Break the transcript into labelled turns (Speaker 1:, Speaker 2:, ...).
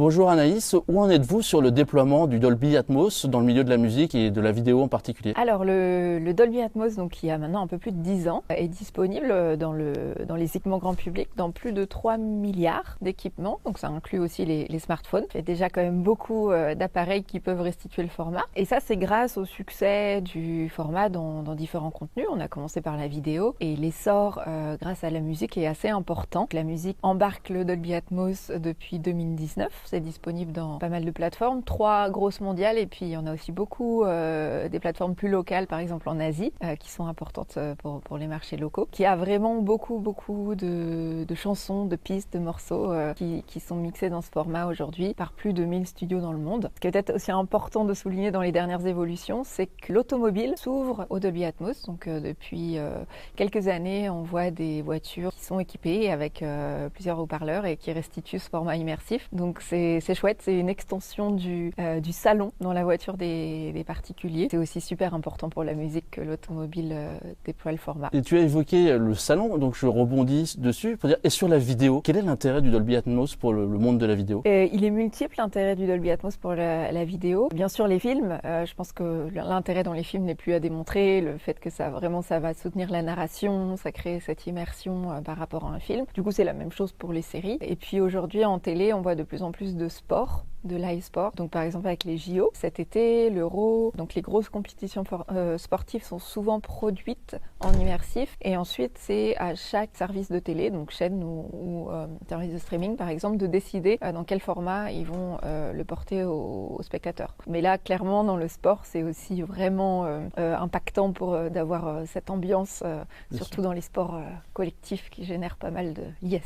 Speaker 1: Bonjour Anaïs, où en êtes-vous sur le déploiement du Dolby Atmos dans le milieu de la musique et de la vidéo en particulier?
Speaker 2: Alors le Dolby Atmos, donc, qui a maintenant un peu plus de 10 ans, est disponible dans les équipements grand public dans plus de 3 milliards d'équipements, donc ça inclut aussi les smartphones. Il y a déjà quand même beaucoup d'appareils qui peuvent restituer le format, et ça c'est grâce au succès du format dans différents contenus. On a commencé par la vidéo et l'essor grâce à la musique est assez important. La musique embarque le Dolby Atmos depuis 2019, c'est disponible dans pas mal de plateformes, 3 grosses mondiales, et puis il y en a aussi beaucoup des plateformes plus locales, par exemple en Asie, qui sont importantes pour les marchés locaux, qui a vraiment beaucoup de chansons, de pistes, de morceaux qui sont mixés dans ce format aujourd'hui par plus de 1000 studios dans le monde. Ce qui est peut-être aussi important de souligner dans les dernières évolutions, c'est que l'automobile s'ouvre au Dolby Atmos. Donc depuis quelques années, on voit des voitures qui sont équipées avec plusieurs haut-parleurs et qui restituent ce format immersif. Donc c'est chouette, c'est une extension du salon dans la voiture des particuliers. C'est aussi super important pour la musique que l'automobile déploie le format.
Speaker 1: Et tu as évoqué le salon, donc je rebondis dessus pour dire, et sur la vidéo, quel est l'intérêt du Dolby Atmos pour le monde de la vidéo?
Speaker 2: Il est multiple l'intérêt du Dolby Atmos pour la vidéo. Bien sûr les films, je pense que l'intérêt dans les films n'est plus à démontrer, le fait que ça va soutenir la narration, ça crée cette immersion par rapport à un film. Du coup c'est la même chose pour les séries. Et puis aujourd'hui en télé on voit de plus en plus de sport, de live sport. Donc par exemple avec les JO cet été, l'Euro, donc les grosses compétitions sportives sont souvent produites en immersif, et ensuite c'est à chaque service de télé, donc chaîne ou service de streaming par exemple, de décider dans quel format ils vont le porter aux spectateurs. Mais là clairement dans le sport c'est aussi vraiment impactant pour d'avoir cette ambiance, surtout dans les sports collectifs qui génèrent pas mal de yes.